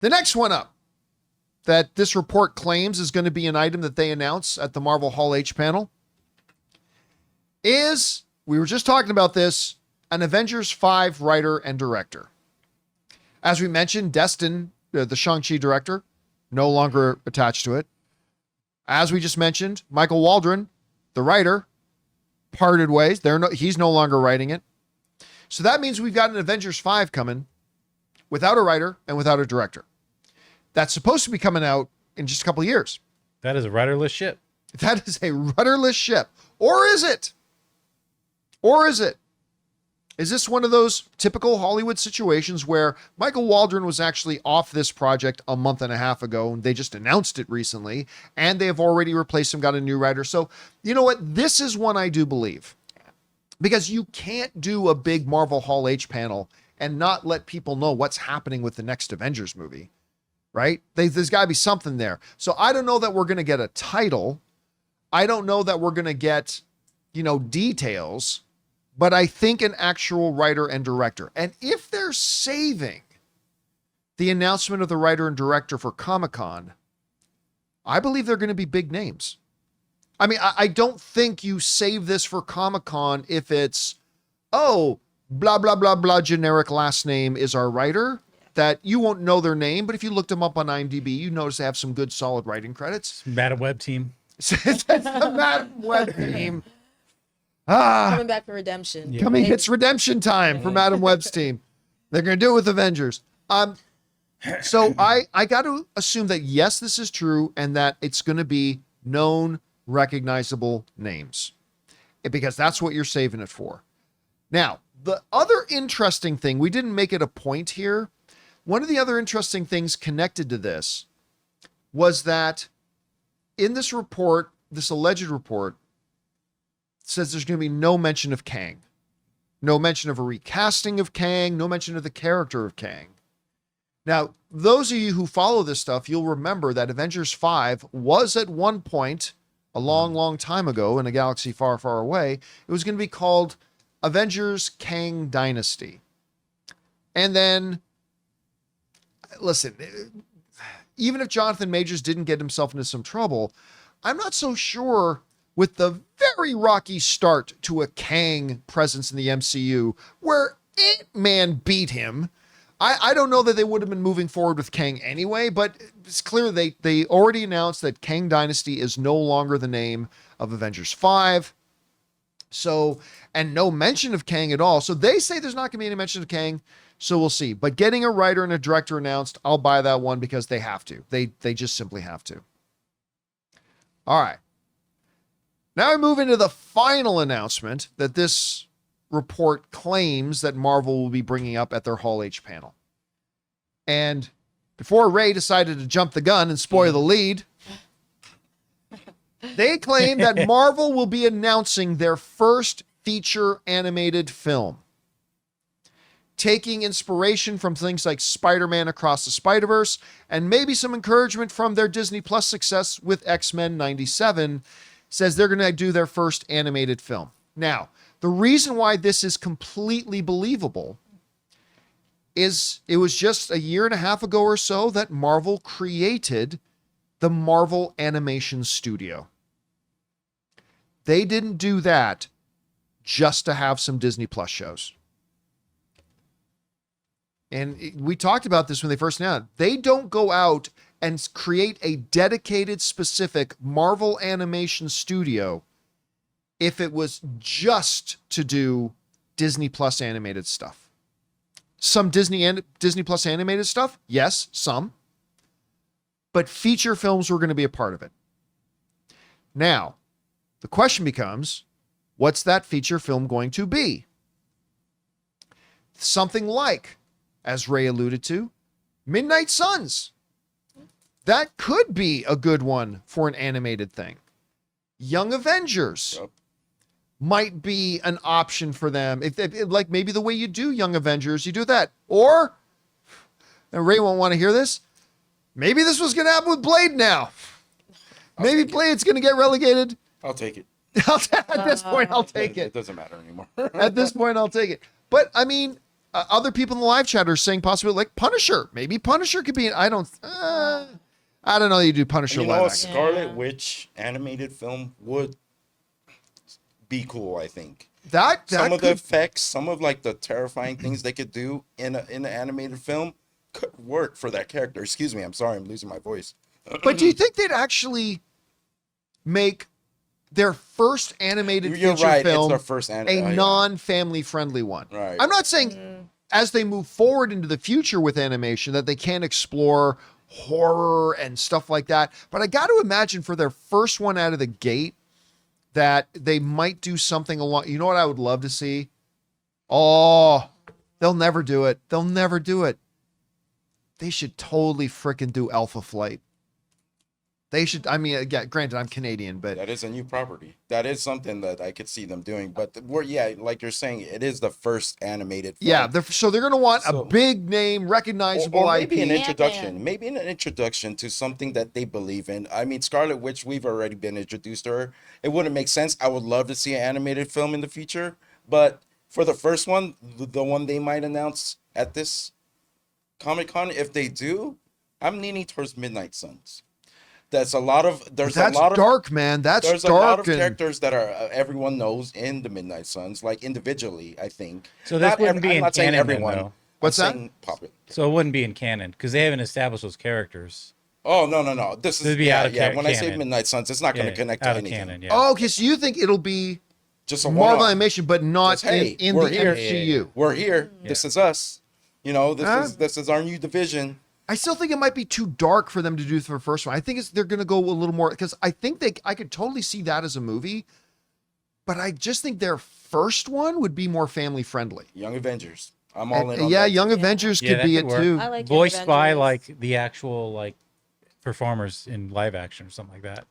The next one up that this report claims is going to be an item that they announce at the Marvel Hall H panel is, we were just talking about this, an Avengers 5 writer and director. As we mentioned, Destin, the Shang-Chi director, no longer attached to it. As we just mentioned, Michael Waldron, the writer, parted ways. He's no longer writing it. So that means we've got an Avengers 5 coming without a writer and without a director. That's supposed to be coming out in just a couple of years. That is a rudderless ship. That is a rudderless ship. Or is it? Or is it? Is this one of those typical Hollywood situations where Michael Waldron was actually off this project a month and a half ago and they just announced it recently and they have already replaced him, got a new writer? So you know what? This is one I do believe, because you can't do a big Marvel Hall H panel and not let people know what's happening with the next Avengers movie, right? There's got to be something there. So I don't know that we're going to get a title. I don't know that we're going to get, details. But I think an actual writer and director. And if they're saving the announcement of the writer and director for Comic-Con, I believe they're going to be big names. I mean, I don't think you save this for Comic-Con if it's, blah, blah, blah, blah, generic last name is our writer, that you won't know their name. But if you looked them up on IMDb, you notice they have some good, solid writing credits. Madam Web team. It's the Madam Web team. Coming back for redemption. Yeah. It's redemption time for Madam Web's team. They're going to do it with Avengers. So I got to assume that yes, this is true, and that it's going to be known, recognizable names, because that's what you're saving it for. Now, the other interesting thing, we didn't make it a point here. One of the other interesting things connected to this was that in this report, this alleged report, says there's going to be no mention of Kang. No mention of a recasting of Kang, no mention of the character of Kang. Now, those of you who follow this stuff, you'll remember that Avengers 5 was at one point, a long, long time ago in a galaxy far, far away, it was going to be called Avengers Kang Dynasty. And then, listen, even if Jonathan Majors didn't get himself into some trouble, I'm not so sure with the very rocky start to a Kang presence in the MCU, where Ant-Man beat him, I don't know that they would have been moving forward with Kang anyway, but it's clear they already announced that Kang Dynasty is no longer the name of Avengers 5. So, and no mention of Kang at all. So they say there's not going to be any mention of Kang, so we'll see. But getting a writer and a director announced, I'll buy that one because they have to. They just simply have to. All right. Now we move into the final announcement that this report claims that Marvel will be bringing up at their Hall H panel. And before Ray decided to jump the gun and spoil the lead, they claim that Marvel will be announcing their first feature animated film, taking inspiration from things like Spider-Man Across the Spider-Verse and maybe some encouragement from their Disney Plus success with X-Men 97. Says they're going to do their first animated film. Now, the reason why this is completely believable is it was just a year and a half ago or so that Marvel created the Marvel Animation Studio. They didn't do that just to have some Disney Plus shows. And we talked about this when they first announced. They don't go out and create a dedicated, specific Marvel Animation Studio if it was just to do Disney Plus animated stuff. Some Disney Plus animated stuff? Yes, some. But feature films were going to be a part of it. Now, the question becomes, what's that feature film going to be? Something like, as Ray alluded to, Midnight Suns. That could be a good one for an animated thing. Young Avengers might be an option for them. If like maybe the way you do Young Avengers, you do that. Or, and Ray won't want to hear this, maybe this was going to happen with Blade now. Maybe Blade's going to get relegated. I'll take it. At this point, I'll take it. It doesn't matter anymore. At this point, I'll take it. But, I mean, other people in the live chat are saying possibly like Punisher. Maybe Punisher could be. I don't know that you do Punisher You live know, a action. Scarlet Witch animated film would be cool. I think That some of the could, effects, some of like the terrifying things they could do in an animated film could work for that character. Excuse me, I'm sorry, I'm losing my voice. but do you think they'd actually make their first animated You're feature right. film It's their first a non-family friendly one? Right. I'm not saying as they move forward into the future with animation that they can't explore horror and stuff like that, but I got to imagine for their first one out of the gate that they might do something along. You know what I would love to see? Oh, they'll never do it. They'll never do it. They should totally frickin' do Alpha Flight. They should. I mean, again, granted, I'm Canadian, but That is a new property. That is something that I could see them doing. But like you're saying, it is the first animated film. yeah, so they're gonna want a So- big name, recognizable or IP. maybe an Ant-Man. introduction. Maybe an introduction to something that they believe in. I mean, Scarlet Witch, we've already been introduced to her. It wouldn't make sense. I would love to see an animated film in the future. But for the first one, the one they might announce at this Comic-Con, if they do, I'm leaning towards Midnight Suns. That's a lot of That's a lot dark, man. That's there's dark. a lot of and characters that are everyone knows in the Midnight Suns, like individually, I think. So this wouldn't be I'm in not saying canon then, everyone. though. What's I'm that? saying Puppet. So it wouldn't be in canon because they haven't established those characters. Oh no! This is It'd be out of When I say canon. Midnight Suns, it's not going to connect to out of anything. canon. Yeah. Oh, okay, so you think it'll be Just a Marvel one-off. animation, but not Just, hey, in we're the here. MCU. We're here. This is us. You know, this is our new division. I still think it might be too dark for them to do for the first one. I think they're going to go a little more because I think I could totally see that as a movie, but I just think their first one would be more family friendly. Young Avengers. I'm all in And, on yeah, that. Young Avengers Yeah, could that be could it work. too. I like Voiced by Avengers. like the actual like performers in live action or something like that.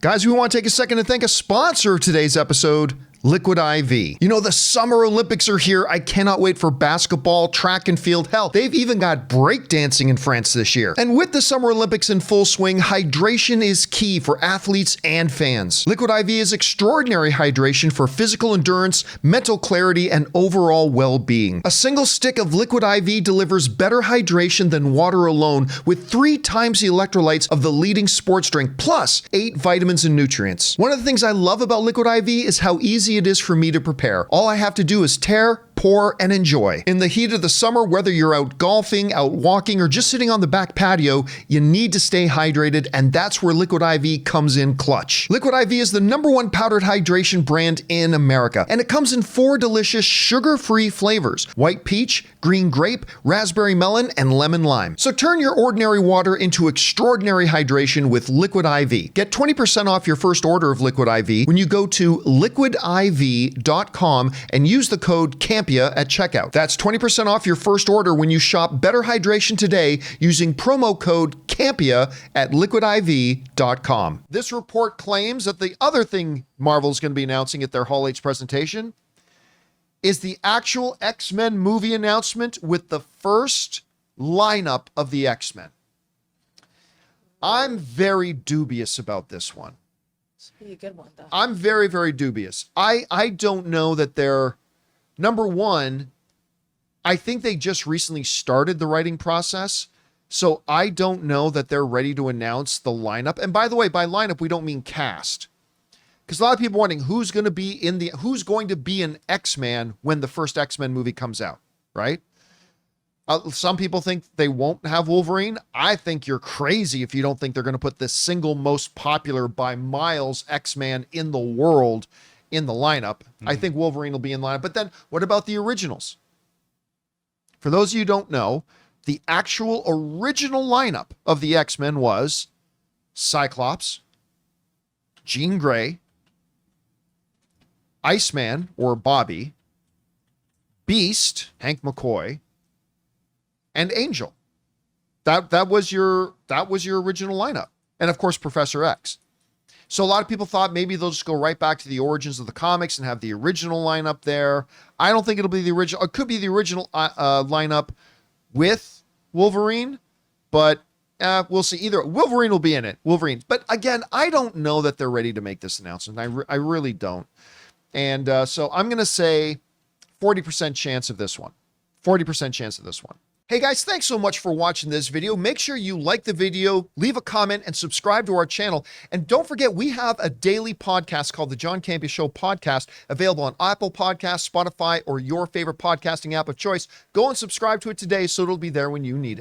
Guys, we want to take a second to thank a sponsor of today's episode, Liquid IV. You know, the Summer Olympics are here. I cannot wait for basketball, track and field. Hell, they've even got breakdancing in France this year. And with the Summer Olympics in full swing, hydration is key for athletes and fans. Liquid IV is extraordinary hydration for physical endurance, mental clarity, and overall well-being. A single stick of Liquid IV delivers better hydration than water alone with 3 times the electrolytes of the leading sports drink, plus 8 vitamins and nutrients. One of the things I love about Liquid IV is how easy it is for me to prepare. All I have to do is tear, pour, and enjoy. In the heat of the summer, whether you're out golfing, out walking, or just sitting on the back patio, you need to stay hydrated, and that's where Liquid IV comes in clutch. Liquid IV is the #1 powdered hydration brand in America, and it comes in 4 delicious sugar-free flavors: white peach, green grape, raspberry melon, and lemon lime. So turn your ordinary water into extraordinary hydration with Liquid IV. Get 20% off your first order of Liquid IV when you go to liquidiv.com and use the code CAMPEA at checkout. That's 20% off your first order when you shop Better Hydration today using promo code CAMPEA at liquidiv.com. This report claims that the other thing Marvel's going to be announcing at their Hall H presentation is the actual X-Men movie announcement with the first lineup of the X-Men. I'm very dubious about this one. This would be a good one, though. I'm very, very dubious. I don't know that they're, number one, I think they just recently started the writing process. So I don't know that they're ready to announce the lineup. And by the way, by lineup, we don't mean cast. Because a lot of people are wondering who's going to be an X-Man when the first X-Men movie comes out, right? Some people think they won't have Wolverine. I think you're crazy if you don't think they're going to put the single most popular by miles X-Man in the world in the lineup. I think Wolverine will be in lineup. But then what about the originals? For those of you who don't know, the actual original lineup of the X-Men was Cyclops, Jean Grey, Iceman or Bobby, Beast, Hank McCoy, and Angel. That was your original lineup. And of course, Professor X. So a lot of people thought maybe they'll just go right back to the origins of the comics and have the original lineup there. I don't think it'll be the original. It could be the original lineup with Wolverine, but we'll see. Either Wolverine will be in it. Wolverine. But again, I don't know that they're ready to make this announcement. I really don't. And so I'm going to say 40% chance of this one. 40% chance of this one. Hey guys, thanks so much for watching this video. Make sure you like the video, leave a comment, and subscribe to our channel. And don't forget, we have a daily podcast called the John Campea Show podcast, available on Apple Podcasts, Spotify, or your favorite podcasting app of choice. Go and subscribe to it today so it'll be there when you need it.